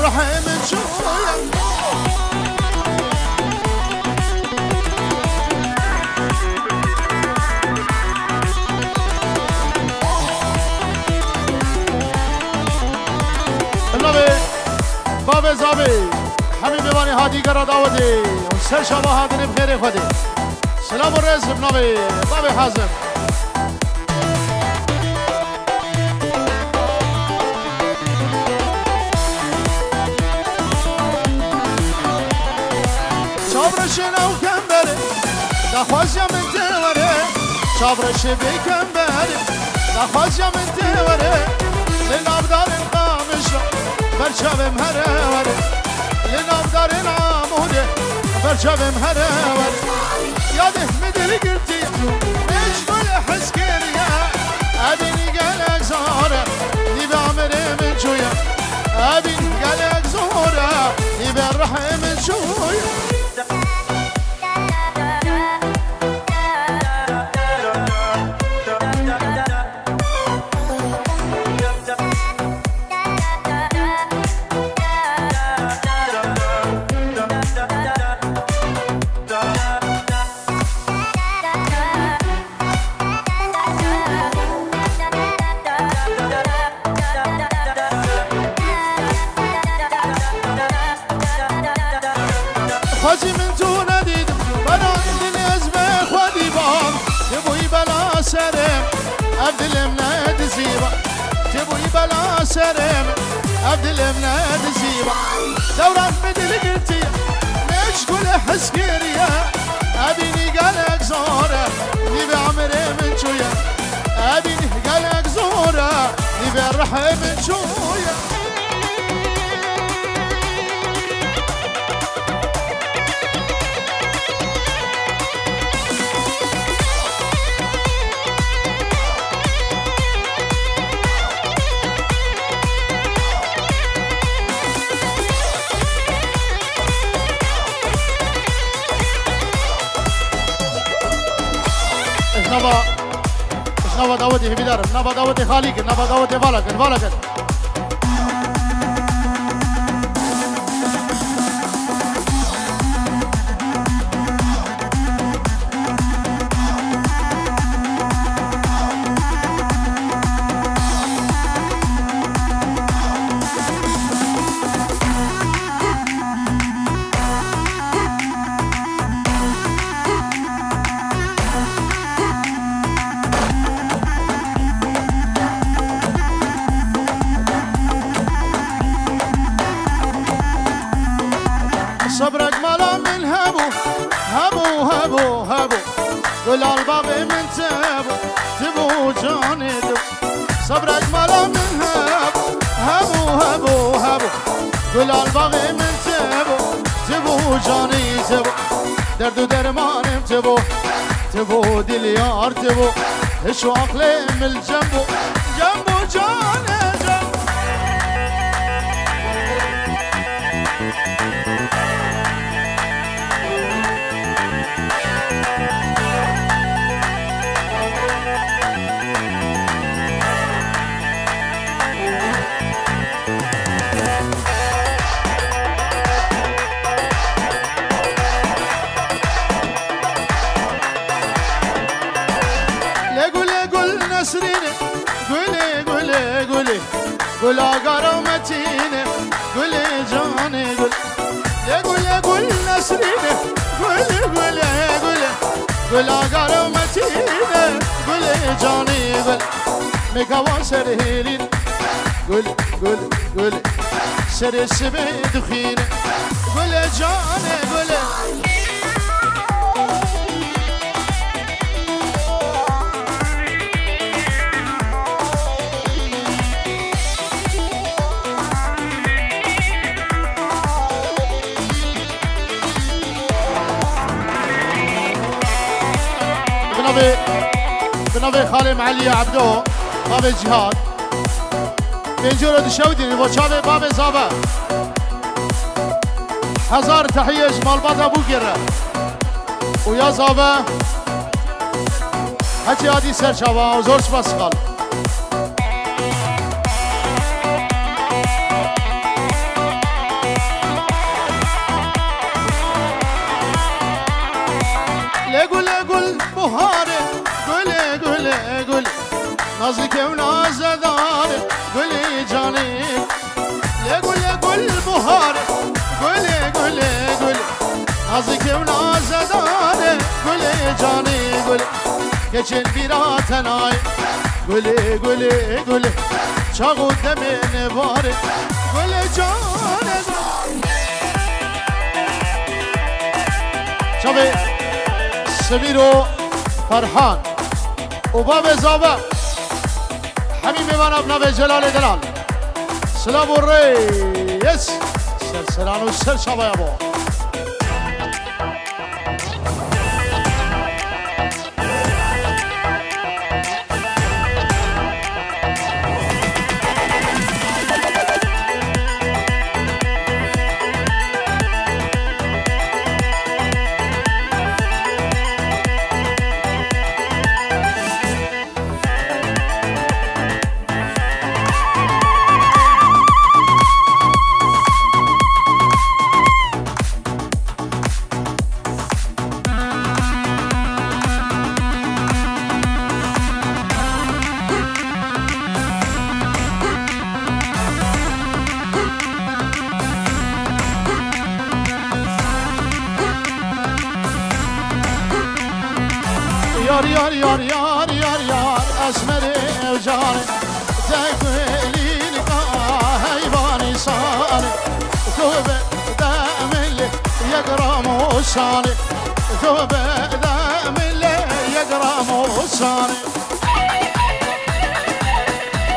الرحم شوية النبي باب زابي حبيبي باني هادي قرا داودي ونسر شبا هادني بخير خدي سلام الرئيس بنبي بابي حازم شابرشنا وكمبري دخوازيا من توري شابرش بكمبري دخوازيا من توري لنابدار القامشة برشاب مهروري لنابدار العمودي برشاب مهروري ياده مدري قلتي ايش كل حسكريا ابيني قالك زهرة نبي عمري من شوية ابيني قالك زهرة نبي الرحم من شوية خازي من تونا ديد بنا عندي ازمه خدي بام تبوي بلا سرم ابدل مناد زيبا تبوي بلا سرم ابدل مناد زيبا دوران بدل قلتي ليش كل حسكريا ابيني قالك زهره نبي عمري من شويه ابيني قالك زهره نبي الرحم من شويه نبا داودي هبيدار نبا داودي خالق نبا داودي فالك صبرك مالا من هبو قول الباب من تبو جاني دو صبرك مالا من هبو قول الباب من تبو جاني تبو درد و درمانم تبو دليار تبو اشو عقلي من جنبو جاني نسريني قولي عقارة ومتيني قولي جاني قولي نسريني قولي عقارة ومتيني قولي جاني ميكاوا سرهيرين قولي سر السبي دخيني قولي جاني بنبي خالي معلي عبدو باب الجهاد بنجورة دشوديني وشابي باب زابا هزار تحية جمال بات ابو قرة ويا زابا حكي هادي سر شابا وزور سباس خال نازك ونازدار قولي جاني قول بهار قولي نازك ونازدار قولي جاني geçen bir atenay قولي çağı demine var قولي جاني شبي سميرو فرحان وباب زابا حبيبي وانا بنبي جلال دلال سلام الرئيس سلسلان والسر شبا يابو yar esmeri evcani tekvelini hayvani sani tövbe demeli yegramu sani tövbe demeli yegramu sani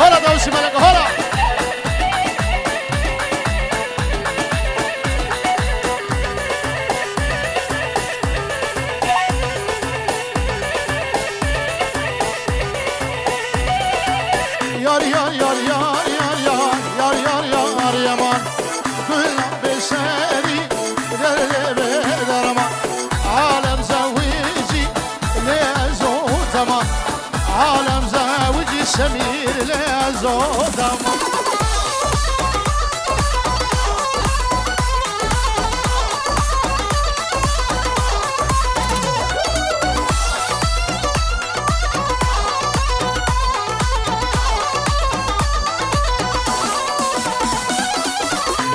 هلا دوسي ملك هلا yar yaman kul beseri derbe derma alem zavici lezo tamam alem zavici semir lezo tamam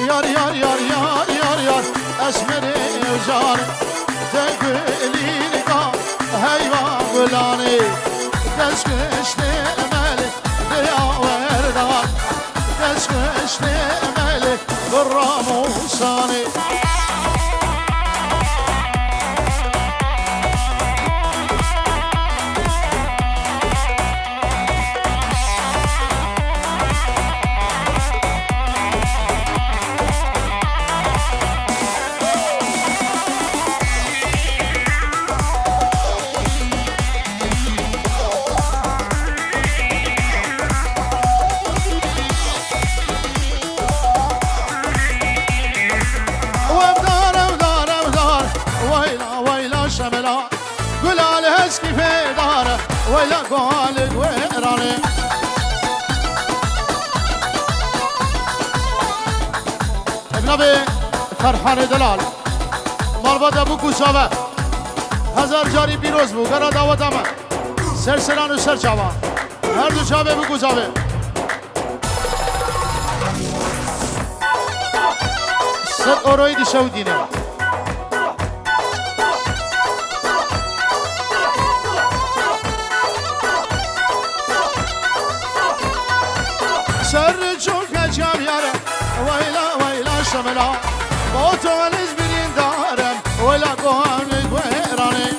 yar esmeri evcan tekvelini hayvan gulani Deskişli emeli diyaverdan Deskişli emeli gurramusani ولا قالد ويراني ابنبي فرحان دلال مربط ابو کوچاوه هزار جاری پیروز بو گرا دعوت همه سرسران و سرچاوه هر دو چاوه ابو کوچاوه ست اوروی دی شو دینه سر çok acam yare vayla şamela Otoliz birin darem vayla kohamlik verani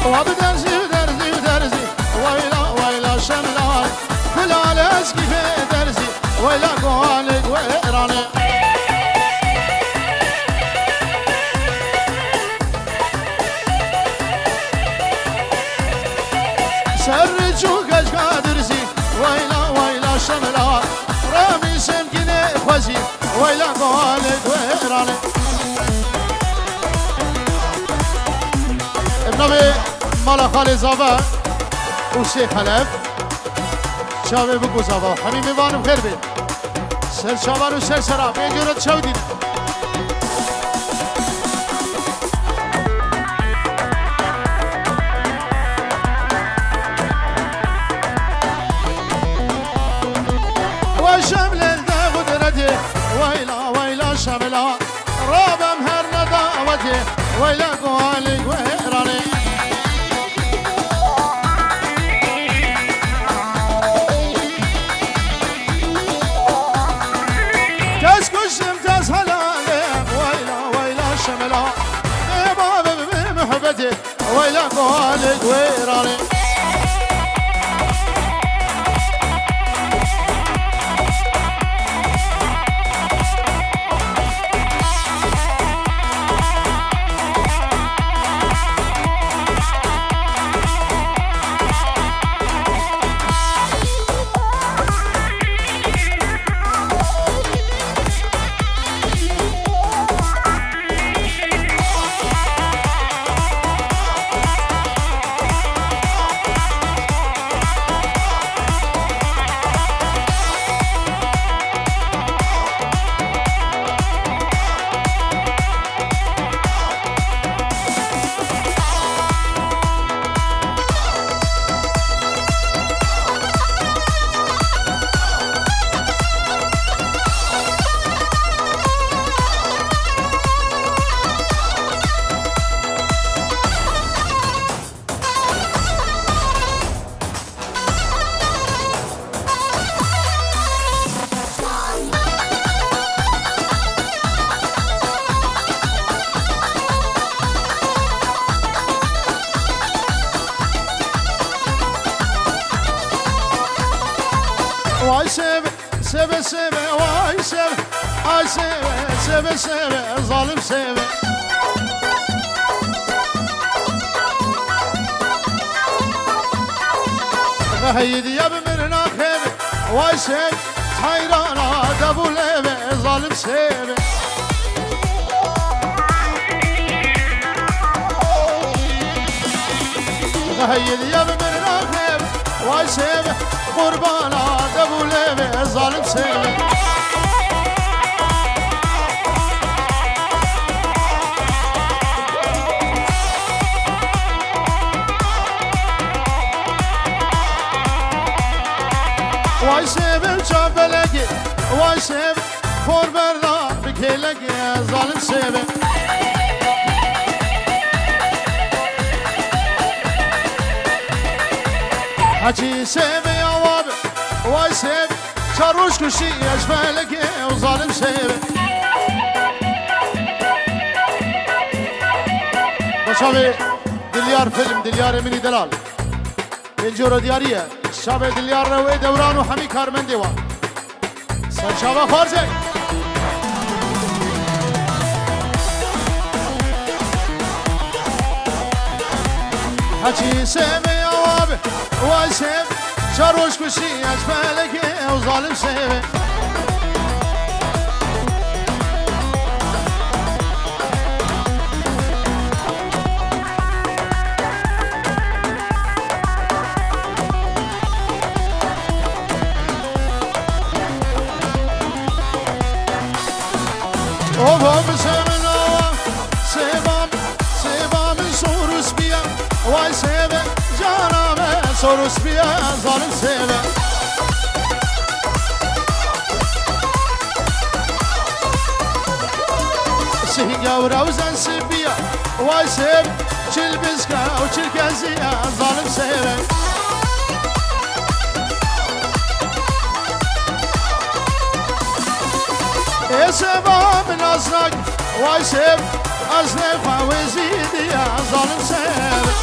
Vabi derzi vayla şamela Eski derzi ولا قالد وإيراني سرجوك أجقادرزي ويلا شملا رامي سمكني خوزي ويلا قالد وإيراني ابن أبي مالا خالي زابا وشي خلف شابه بگو زبا همین میوانم خیر بید سر شابان و سر سراب اینجورت شو دیدم وشمل الدا قدرتي ويلا ويلا شملا رابم هر نداوتي ويلا قوالي وهراني تس كشم تس هلالي ويلا ويلا شملا باب بمحبتي ويلا قوالي وهراني واي سيبه سيبه سيبه واي سيبه اي سيبه سيبه سيبه ظالم سيبه فهيدي يا بمرنا خيبه واي سيبه حيرانا دبو ليبه ظالم سيبه فهيدي يا بمرنا خيبه واي سيبه قربانا دبو ليبه ظالم سيبه واي سيبه وشابلقي واي سيبه قربانا بكيلقي ظالم سيبه حكي سيبه يا وابه واي سيبه شروش كشي اشفالك وظالم سيبه بشابه دليار فيلم دليار اميني دلال الجورو دياريه شابه دليار روي دوران وحمي كارمن ديوان سر شابه خارجه حكي سيبه يا وابه واي سيبه شروش كشي أجفالك وظالم سيبه وهم سيبنا سيبام سيبام سورس بيا واي سيبه جانامه سورس بيا ظالم سيبه سيجا وروزن سيبيا واي سيب چل بسكا وچل كازيا ظالم سيبه اي سيبا من ازرق واي سيب ازنفا وزيدي يا ظالم سيبه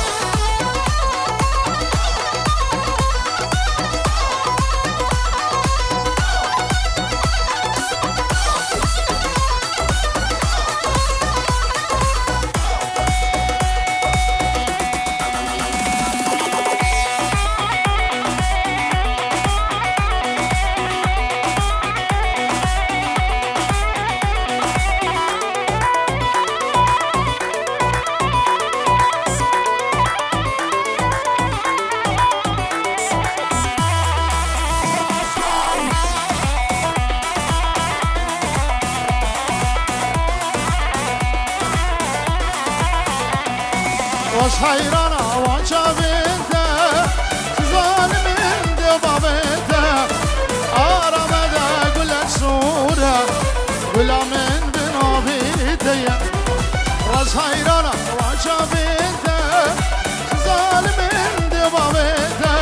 حيرانا وانشابنته ظالمين دبابته آرامده قلت سوره ولا من بنابيتي راس حيرانا وانشابنته ظالمين دبابته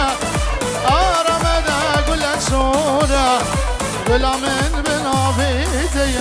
آرامده قلت سوره ولا من بنابيتي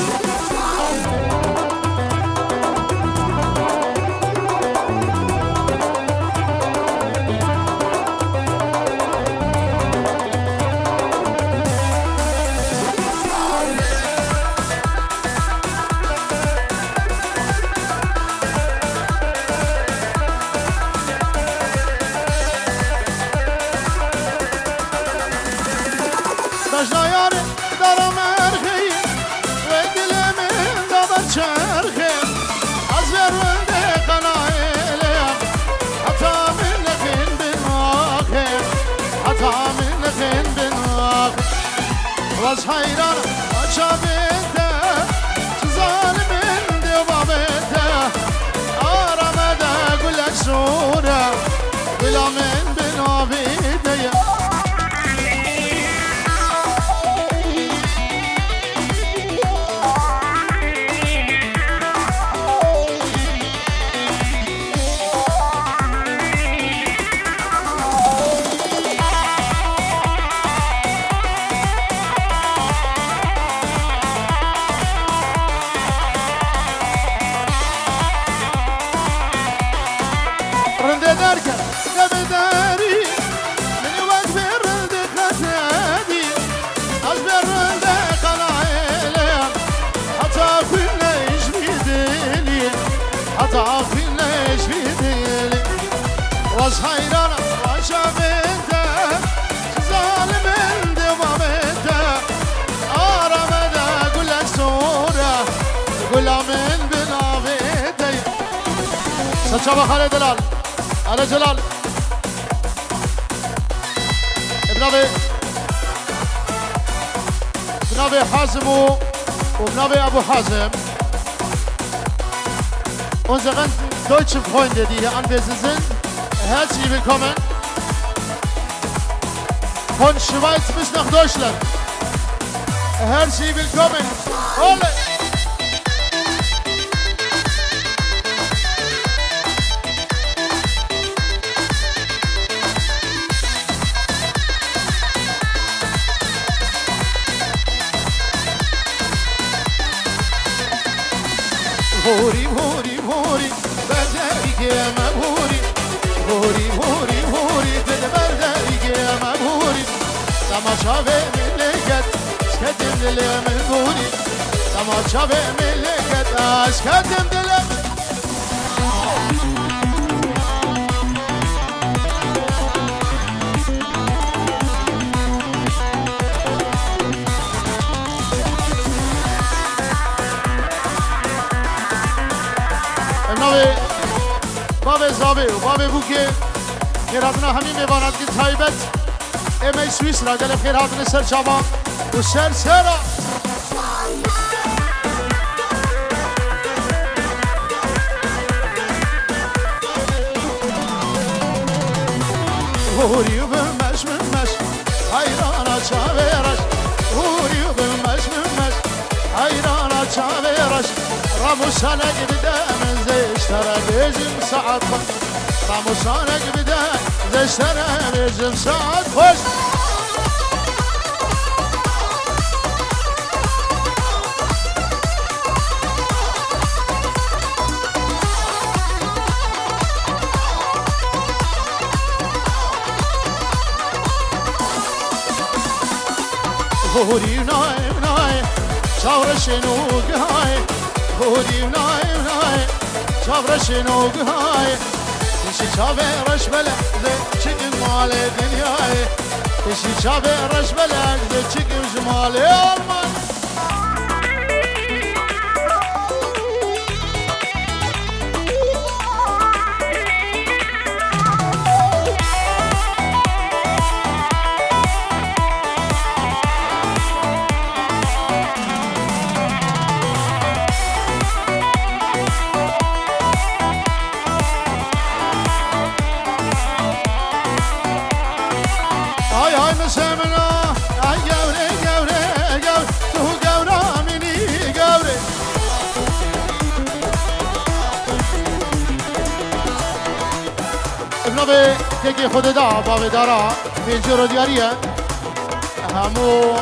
راس حيران وشابته ظالمين دبابته آرامده قلت سوره بلا من بنابيته راس حيران وشابته ظالمين دبابته آرامده قلت سوره ولا من بنابيته سچابا خالد دلال على جلال ابنابي حازم وابنابي ابو حازم unseren deutschen Freunde, die hier anwesend sind, herzlich willkommen. Von Schweiz bis nach Deutschland. Herzlich willkommen. Ole! هوري هوري هوري بدارك يا مبهوري هوري هوري هوري بدارك يا مبهوري تماشا بملكت اسكتم دلي من هوري تماشا بملكت اسكتم دلي باب زابه و باب بوکه خیراتنا همین میباند که تایبت امی سویس را دل خیراتنا سر شما و سر سرا هوری و بمش بمش حیرانا چاویرش هوری و بمش بمش حیرانا چاویرش راموسانك بدا من زيشترى بيجم ساعات راموسانك بدا زيشترى بيجم ساعات خوش هوري ناي ناي شاور شنوق هاي هوري ناي ناي شاور شنوق هاي تشي شاورش بلد چكن مال دنياي تشي شاورش بلد چكن جمال آلمان وای مسمنا ای گوره گوره گوره تو گورا منی گوره ابنابه که خود دا باب دارا بینجو رو دیاریه همو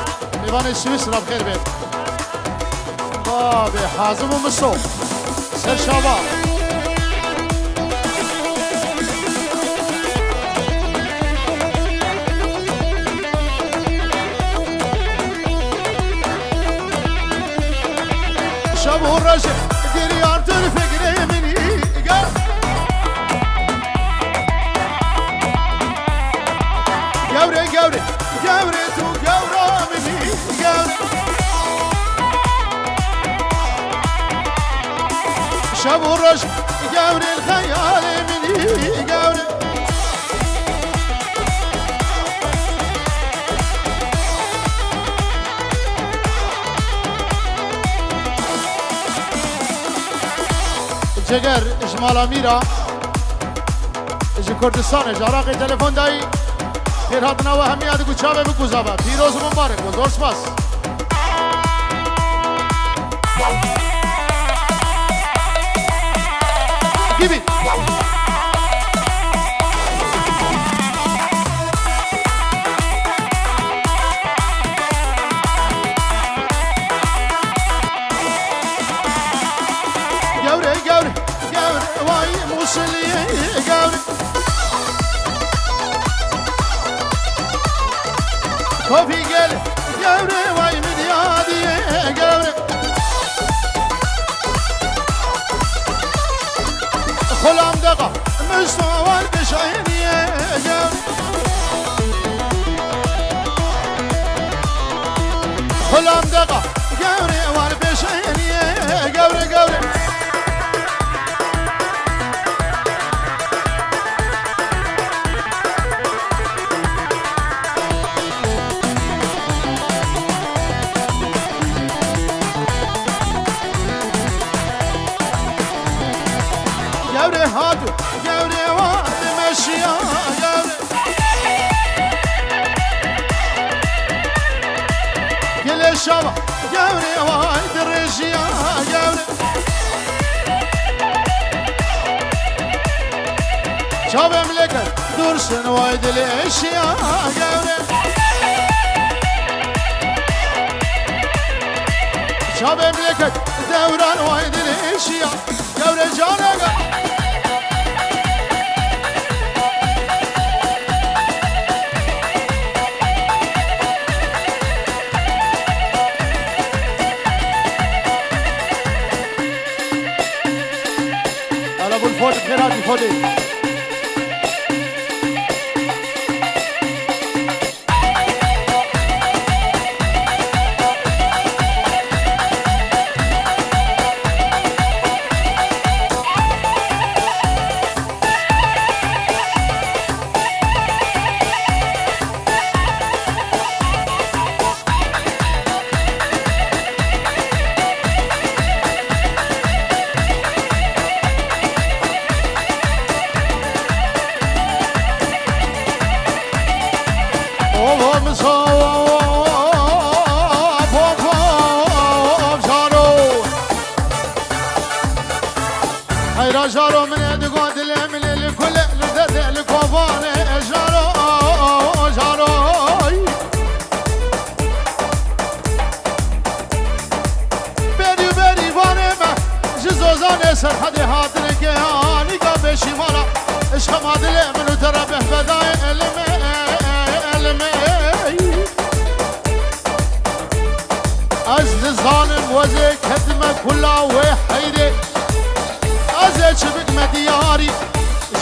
ایوان سویس را بخیر بید باب حازم و مصو سر شابا شب و رجع ديري عرض الفقر مني قوري قوري قوري تو قورا مني قوري شب و رجع قوري الخيال مني قوري جگر اجمال امیرا اج کردستان اج عراقی تلفن دایی پیر هاتنا و همیاد کو چاوه بکو زابا پیروز مبارک و زور سپاس گیبی كوفي قال قوري واي مديادي قوري خلام دقا مستوى البشعيني قوري خلام دقا قوري والبشعيني قوري قوري قوري هاتو قوري واد مشيا قوري كل الشباب قوري واد الرجيا قوري شاب ملكت درسن وايد الاشياء قوري شاب ملكت دوران وايد الاشياء قوري جانا ابو الفوت بخيرات الفوتي جارو من ادقو دل من الكل لذذ الكوفان جارو جارو بيري بيري فانما جزوزان سرحدي هاتنك هاني قام شمالا اشخم هذا من تربه بداي المي أزل الظالم وزي كدمة كلها وحيدي ازه چبک مدیاری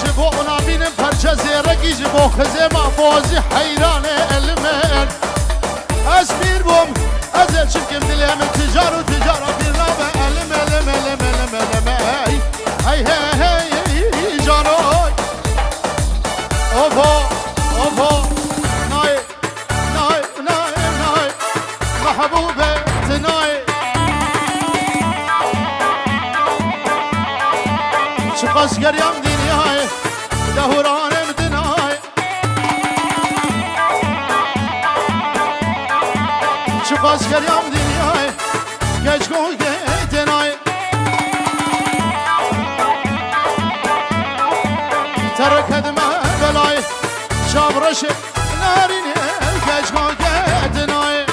جبو اونا بینم پرچه زیرگی جبو خزیما بازی حیران علمین از بیر بوم ازه چبکم دلیم تجار و تجارتی رابع علم علم علم علم علم هی هی هی جانوی اوفو اوفو نای نای نای نای محبوبه تنای شقاس قريم دنياي دهورانم دناي خواست کردم دنیای گچ گو گتنای ترکت من بلای شابرش نارینه گچ گو گتنای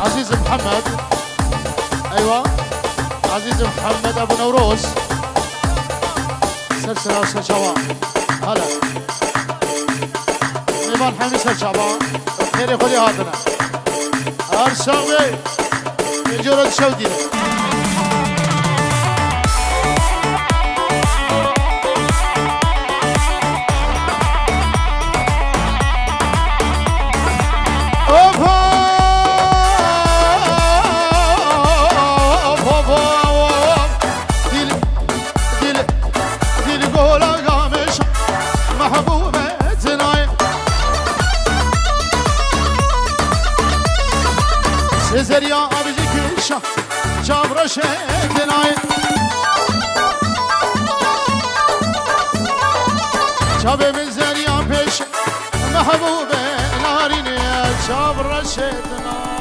عزيز محمد ايوه عزيز محمد ابو نوروز سلسله وسلسله هلا نيمان حميد سلسله خير خدي هاتنا ارساوي يجرد شودي زریا آبیزی کشا چابرش دنای چاب من زریا پیش محبوب نارینه چابرش دنای